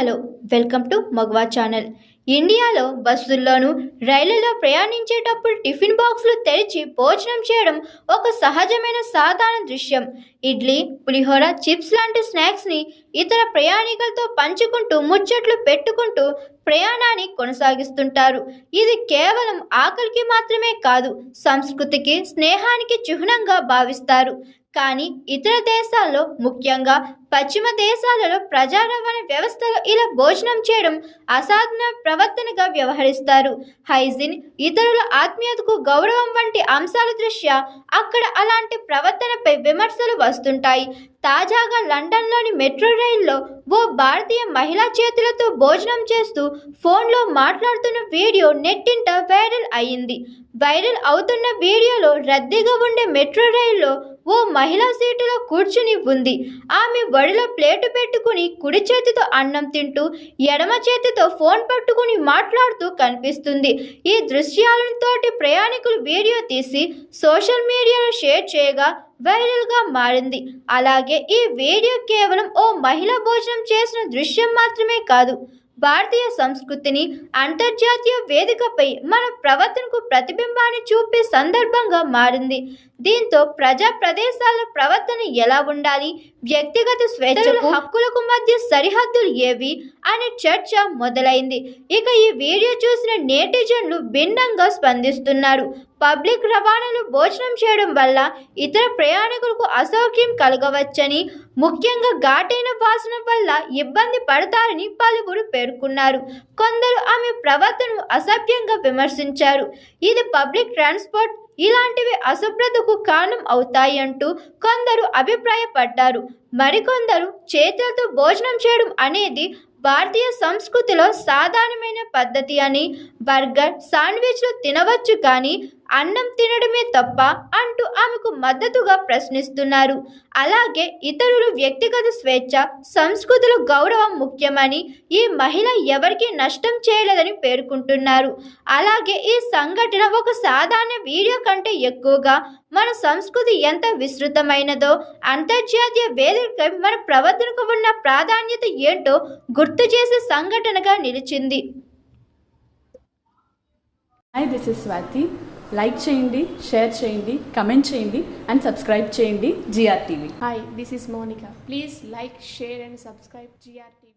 Hello welcome to మగవా channel. ఇండియాలో బస్సుల్లోనూ రైళ్లలో ప్రయాణించేటప్పుడు టిఫిన్ బాక్సులు తెరిచి భోజనం చేయడం ఒక సహజమైన సాధారణ దృశ్యం. ఇడ్లీ, పులిహోర, చిప్స్ లాంటి స్నాక్స్ని ఇతర ప్రయాణికులతో పంచుకుంటూ ముచ్చట్లు పెట్టుకుంటూ ప్రయాణాన్ని కొనసాగిస్తుంటారు. ఇది కేవలం ఆకలికి మాత్రమే కాదు, సంస్కృతికి, స్నేహానికి చిహ్నంగా భావిస్తారు. కానీ ఇతర దేశాల్లో, ముఖ్యంగా పశ్చిమ దేశాలలో ప్రజా రవాణా వ్యవస్థలో ఇలా భోజనం చేయడం అసాధారణ ప్రవర్తనగా వ్యవహరిస్తారు. హైజీన్, ఇతరుల ఆత్మీయతకు గౌరవం వంటి అంశాల దృష్ట్యా అక్కడ అలాంటి ప్రవర్తనపై విమర్శలు వస్తుంటాయి. తాజాగా లండన్లోని మెట్రో రైల్లో ఓ భారతీయ మహిళా చేతులతో భోజనం చేస్తూ ఫోన్లో మాట్లాడుతున్న వీడియో నెట్టింట వైరల్ అయింది. వైరల్ అవుతున్న వీడియోలో రద్దీగా ఉండే మెట్రో రైల్లో ఓ మహిళ సీటులో కూర్చుని ఉంది. ఆమె ఒడిలో ప్లేటు పెట్టుకుని కుడి చేతితో అన్నం తింటూ ఎడమ చేతితో ఫోన్ పట్టుకుని మాట్లాడుతూ కనిపిస్తుంది. ఈ దృశ్యాలను తోటి ప్రయాణికులు వీడియో తీసి సోషల్ మీడియాలో షేర్ చేయగా వైరల్గా మారింది. అలాగే ఈ వీడియో కేవలం ఓ మహిళ భోజనం చేసిన దృశ్యం మాత్రమే కాదు, భారతీయ సంస్కృతిని అంతర్జాతీయ వేదికపై మన ప్రవర్తనకు ప్రతిబింబాన్ని చూపే సందర్భంగా మారింది. దీంతో ప్రజా ప్రదేశాల ప్రవర్తన ఎలా ఉండాలి, వ్యక్తిగత స్వేచ్ఛకు, హక్కులకు మధ్య సరిహద్దులు ఏవి అనే చర్చ మొదలైంది. ఇక ఈ వీడియో చూసిన నెటిజన్లు భిన్నంగా స్పందిస్తున్నారు. పబ్లిక్ రవాణాలో భోజనం చేయడం వల్ల ఇతర ప్రయాణికులకు అసౌకర్యం కలగవచ్చని, ముఖ్యంగా ఘాటైన వాసన వల్ల ఇబ్బంది పడతారని పలువురు పేర్కొన్నారు. కొందరు ఆమె ప్రవర్తనను అసభ్యంగా విమర్శించారు. ఇది పబ్లిక్ ట్రాన్స్పోర్ట్, ఇలాంటివి అశుభ్రతకు కారణం అవుతాయి అంటూ కొందరు అభిప్రాయపడ్డారు. మరికొందరు చేతులతో భోజనం చేయడం అనేది భారతీయ సంస్కృతిలో సాధారణమైన పద్ధతి అని, బర్గర్, శాండ్విచ్లు తినవచ్చు కానీ అన్నం తినడమే తప్ప అంటూ ఆమెకు మద్దతుగా ప్రశ్నిస్తున్నారు. అలాగే ఇతరులు వ్యక్తిగత స్వేచ్ఛ, సంస్కృతుల గౌరవం ముఖ్యమని, ఈ మహిళ ఎవరికీ నష్టం చేయలేదని పేర్కొంటున్నారు. అలాగే ఈ సంఘటన ఒక సాధారణ వీడియో కంటే ఎక్కువగా మన సంస్కృతి ఎంత విస్తృతమైనదో, అంతర్జాతీయ వేదికపై మన ప్రవర్తనకు ఉన్న ప్రాధాన్యత ఏంటో గుర్తు చేసే సంఘటనగా నిలిచింది. Hi, this is Swathi. Like చేయండి, షేర్ చేయండి, కమెంట్ చేయండి అండ్ సబ్స్క్రైబ్ చేయండి GR TV. Hi, this is Monica. Please like, share and subscribe GR TV.